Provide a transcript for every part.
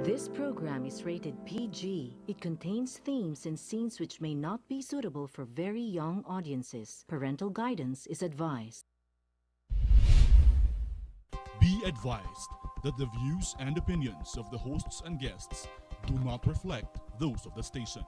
This program is rated PG. It contains themes and scenes which may not be suitable for very young audiences. Parental guidance is advised. Be advised that the views and opinions of the hosts and guests do not reflect those of the station.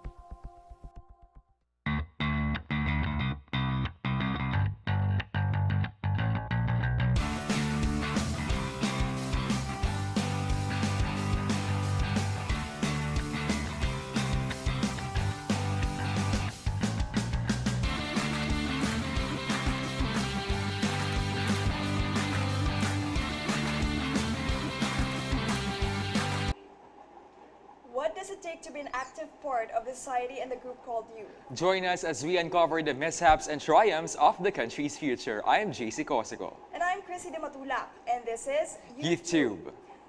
What does it take to be an active part of the society and the group called you? Join us as we uncover the mishaps and triumphs of the country's future. I am JC Cosico. And I'm Chrissy de Matulak, and this is YouTube.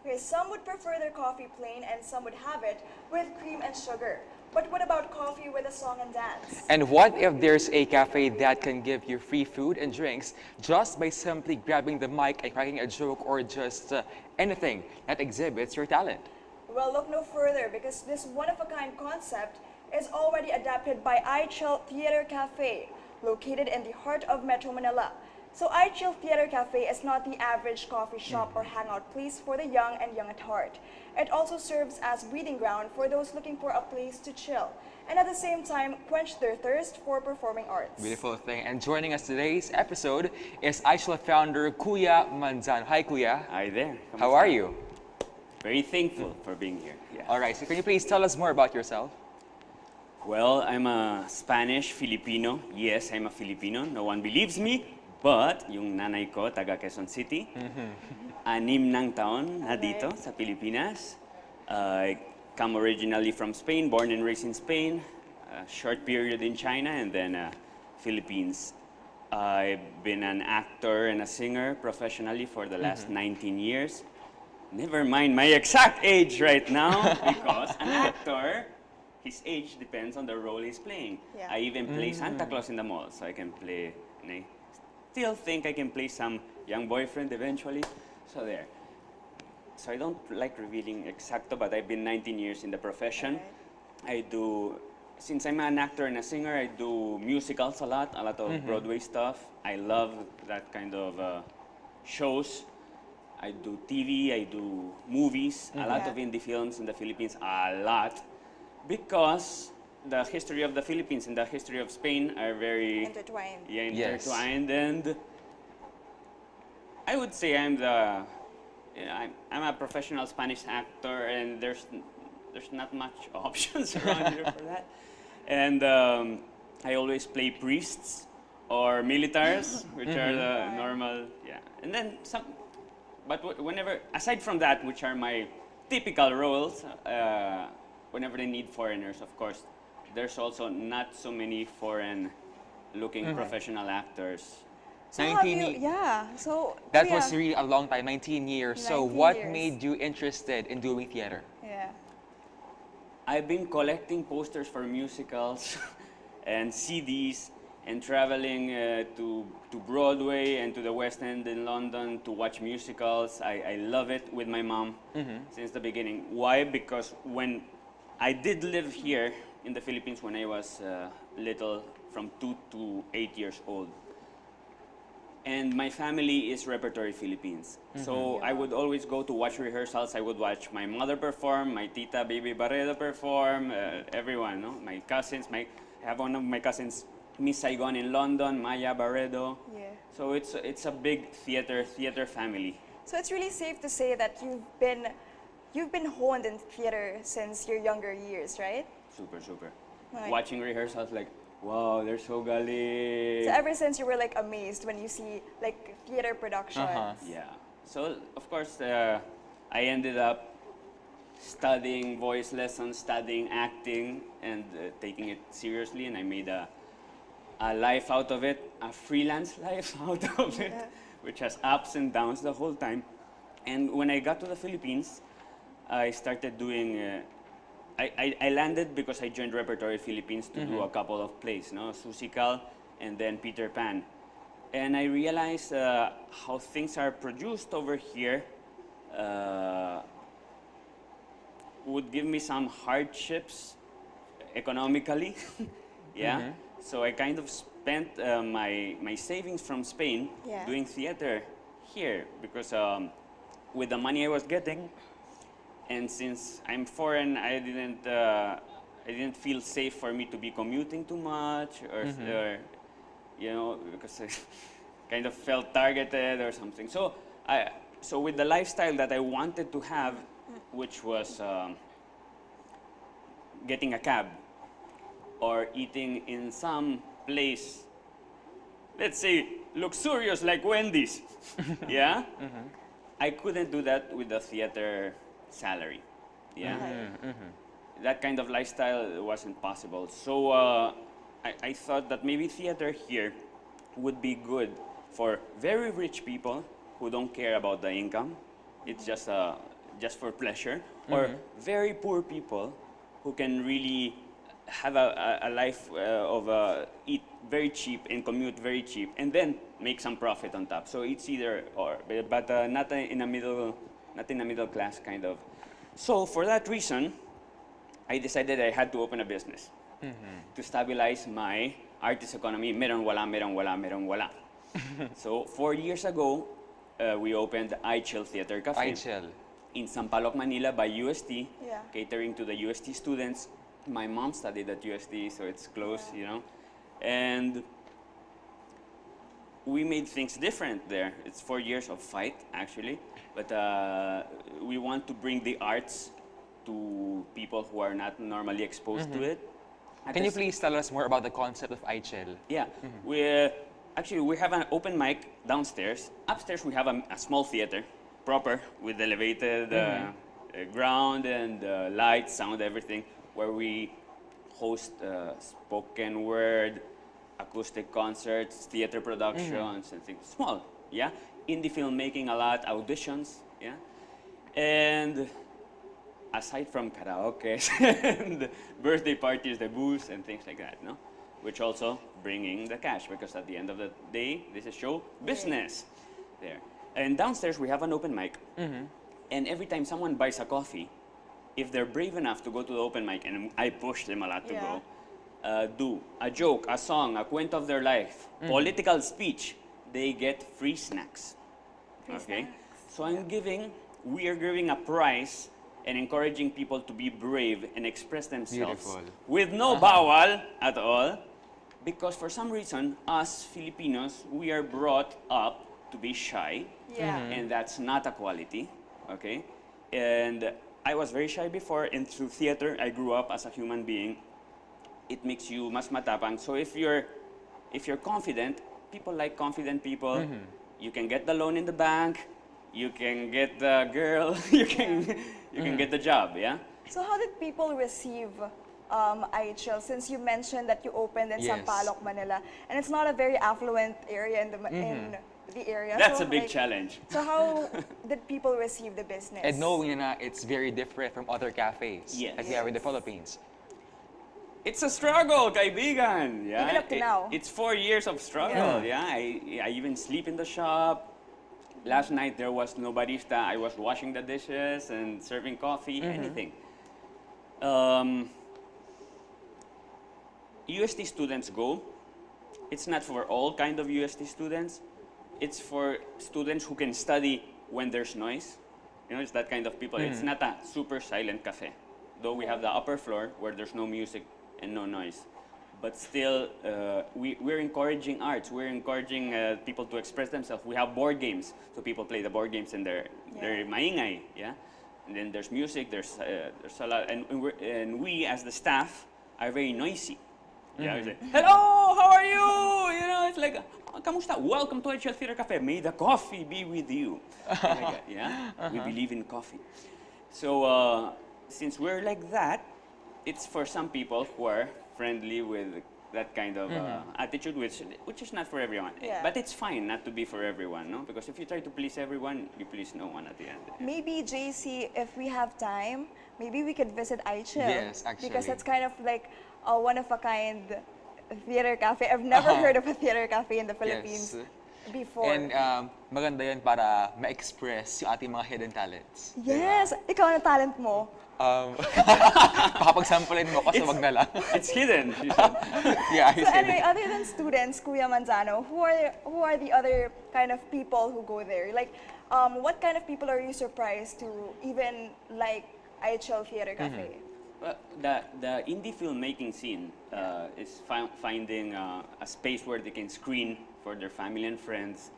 Okay, some would prefer their coffee plain and some would have it with cream and sugar. But what about coffee with a song and dance? And what if there's a cafe that can give you free food and drinks just by simply grabbing the mic and cracking a joke or just anything that exhibits your talent? Well, look no further because this one-of-a-kind concept is already adapted by iChill Theater Cafe, located in the heart of Metro Manila. So iChill Theater Cafe is not the average coffee shop or hangout place for the young and young at heart. It also serves as breeding ground for those looking for a place to chill and at the same time quench their thirst for performing arts. Beautiful thing. And joining us today's episode is iChill founder Kuya Manzano. Hi, Kuya. Hi there. How are you? Very thankful for being here. Yeah. All right. So can you please tell us more about yourself? Well, I'm a Spanish Filipino. Yes, I'm a Filipino. No one believes me. But yung nanay ko, taga Quezon City, 6 nang taon na dito sa Pilipinas. I come originally from Spain, born and raised in Spain. A short period in China and then Philippines. I've been an actor and a singer professionally for the last 19 years. Never mind my exact age right now because an actor, his age depends on the role he's playing. Yeah. I even play Santa Claus in the mall, so I can play, and I still think I can play some young boyfriend eventually. So there. So I don't like revealing exacto, but I've been 19 years in the profession. I do, since I'm an actor and a singer, I do musicals a lot of Broadway stuff. I love that kind of shows. I do TV, I do movies, a lot of indie films in the Philippines, a lot. Because the history of the Philippines and the history of Spain are very Intertwined. intertwined. And I would say I'm I'm a professional Spanish actor, and there's not much options around here for that. And I always play priests or militaries, which are the normal, And then some. But whenever, aside from that, which are my typical roles, whenever they need foreigners, of course, there's also not so many foreign-looking professional actors. So That was really a long time, 19 years. So 19 what years. made you interested in doing theater? Yeah. I've been collecting posters for musicals and CDs and traveling to Broadway and to the West End in London to watch musicals. I love it with my mom since the beginning. Why? Because when I did live here in the Philippines when I was little, from 2 to 8 years old. And my family is Repertory Philippines. So I would always go to watch rehearsals. I would watch my mother perform, my tita Baby Barredo perform, everyone, no? My cousins, I have one of my cousins, Miss Saigon in London, Maya Barredo. Yeah. So it's a big theater family. So it's really safe to say that you've been honed in theater since your younger years, right? Super. Right. Watching rehearsals like, wow, they're so galing. So ever since you were like amazed when you see like theater productions. Yeah. So of course, I ended up studying voice lessons, studying acting, and taking it seriously, and I made a life out of it, a freelance life out of it, which has ups and downs the whole time. And when I got to the Philippines, I started doing, I landed because I joined Repertory Philippines to do a couple of plays, no? Susical and then Peter Pan. And I realized how things are produced over here would give me some hardships economically. Yeah. So I kind of spent my savings from Spain Yeah. doing theater here because with the money I was getting, and since I'm foreign, I didn't feel safe for me to be commuting too much or you know, because I kind of felt targeted or something. So with the lifestyle that I wanted to have, which was getting a cab or eating in some place, let's say luxurious like Wendy's, yeah? I couldn't do that with the theater salary, yeah? That kind of lifestyle wasn't possible. So I thought that maybe theater here would be good for very rich people who don't care about the income. It's just for pleasure. Or very poor people who can really have a life of eat very cheap and commute very cheap and then make some profit on top. So it's either or, but not in a middle class kind of. So for that reason, I decided I had to open a business to stabilize my artist economy. Meron wala, meron wala, meron wala. So 4 years ago, we opened iChill Theater Cafe iChill. in Sampaloc, Manila by UST, Yeah. catering to the UST students. My mom studied at UST, so it's close, you know. And we made things different there. It's 4 years of fight, actually. But we want to bring the arts to people who are not normally exposed to it. Can you please tell us more about the concept of iChill? Yeah, actually we have an open mic downstairs. Upstairs we have a small theater, proper, with elevated ground and lights, sound, everything, where we host spoken word, acoustic concerts, theater productions, and things. Small, yeah. Indie filmmaking a lot, auditions, yeah. And aside from karaoke and birthday parties, the booths and things like that, no? Which also bringing the cash, because at the end of the day, this is show business there. And downstairs we have an open mic, and every time someone buys a coffee, if they're brave enough to go to the open mic, and I push them a lot to go, do a joke, a song, a quint of their life, political speech, they get free snacks. Okay? So we are giving a prize and encouraging people to be brave and express themselves with no bawal at all, because for some reason, us Filipinos, we are brought up to be shy, and that's not a quality, okay? And I was very shy before, and through theater, I grew up as a human being. It makes you mas matapang. So if you're confident, people like confident people. You can get the loan in the bank, you can get the girl, you can get the job, yeah? So how did people receive iChill, since you mentioned that you opened in Sampaloc, Manila, and it's not a very affluent area in the area. That's so, a big challenge. So how did people receive the business? And knowing na it's very different from other cafes that we have in the Philippines. It's a struggle, kaibigan. Yeah? Even up to now. It's 4 years of struggle. Yeah. I even sleep in the shop. Last night there was no barista. I was washing the dishes and serving coffee, anything. UST students go. It's not for all kind of UST students. It's for students who can study when there's noise. You know, it's that kind of people. It's not a super silent cafe. Though we have the upper floor where there's no music and no noise. But still, we're encouraging arts. We're encouraging people to express themselves. We have board games, so people play the board games and they're maingay, yeah. And then there's music. There's a lot, and we as the staff are very noisy. Yeah, we say, hello, how are you? You know, it's like, kamusta? Welcome to iChill Theater Cafe. May the coffee be with you. Like that, yeah, we believe in coffee. So since we're like that, it's for some people who are friendly with that kind of attitude, which is not for everyone. Yeah. But it's fine not to be for everyone, no? Because if you try to please everyone, you please no one at the end. Maybe, JC, if we have time, maybe we could visit iChill. Yes, actually. Because it's kind of like a one-of-a-kind theater cafe. I've never heard of a theater cafe in the Philippines. Yes. Before. And maganda yun para ma-express yung ating mga hidden talents. Yes! Ikaw na talent mo. Pakapagsampulin mo kasi wag na lang. It's hidden, she said. Yeah, So anyway, other than students, Kuya Manzano, who are the other kind of people who go there? Like, what kind of people are you surprised to even like iChill Theater Cafe? Well, the indie filmmaking scene is finding a space where they can screen for their family and friends,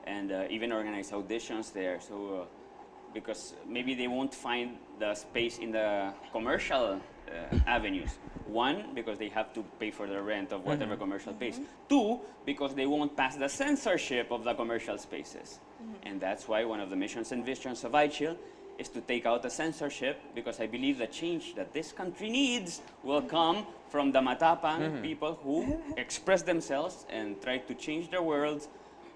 and even organize auditions there. So, because maybe they won't find the space in the commercial avenues. One, because they have to pay for the rent of whatever commercial space. Two, because they won't pass the censorship of the commercial spaces. And that's why one of the missions and visions of iChill is to take out the censorship, because I believe the change that this country needs will come from the matapang people who express themselves and try to change the world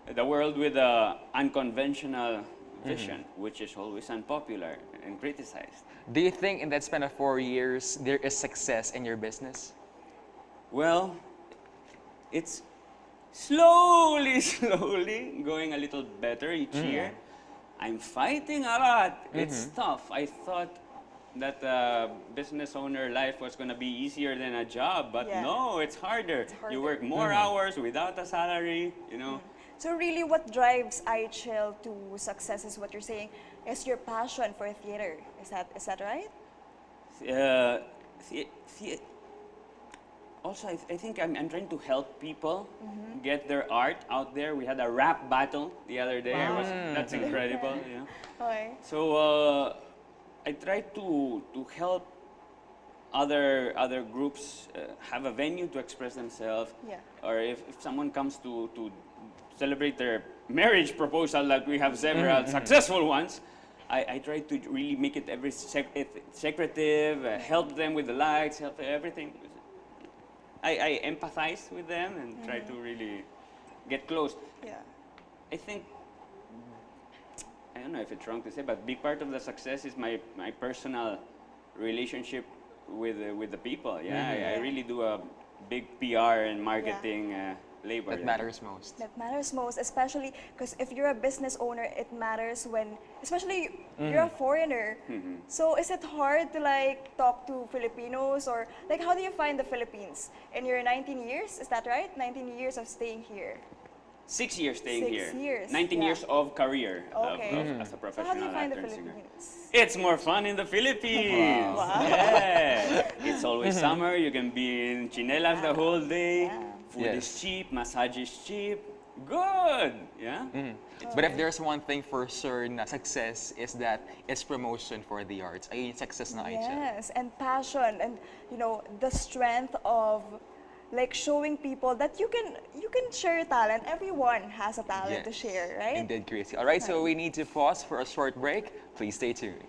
with an unconventional vision, which is always unpopular and criticized. Do you think in that span of 4 years, there is success in your business? Well, it's slowly going a little better each year. I'm fighting a lot. It's tough. I thought that business owner life was going to be easier than a job, but no, it's harder. You work more hours without a salary, you know. So really what drives iChill to success is what you're saying is your passion for theater. Is that right? Also, I think I'm trying to help people get their art out there. We had a rap battle the other day. That's incredible. You know? Okay. So I try to help other groups have a venue to express themselves. Yeah. Or if someone comes to celebrate their marriage proposal, that we have several successful ones, I try to really make it secretive, help them with the lights, help everything. I empathize with them and try to really get close. Yeah. I think, I don't know if it's wrong to say, but big part of the success is my personal relationship with the people. Yeah, I really do a big PR and marketing labor. That matters most. That matters most, especially because if you're a business owner, it matters when, especially you're a foreigner. So is it hard to like talk to Filipinos, or like how do you find the Philippines in your 19 years? Is that right? 19 years of staying here. 6 years staying 6 here. years, 19 yeah. years of career Okay. as a So professional how do you find the actor and singer. Philippines? It's more fun in the Philippines. Wow. Yeah. It's always summer. You can be in chinelas the whole day. Yeah. Food Yes. is cheap. Massage is cheap. Good. Yeah. But if there's one thing for sure na success is that it's promotion for the arts. Ay, success na iChill. Yes, and passion, and you know the strength of like showing people that you can share your talent. Everyone has a talent to share, right? Indeed, Chrissy. All right, so we need to pause for a short break. Please stay tuned.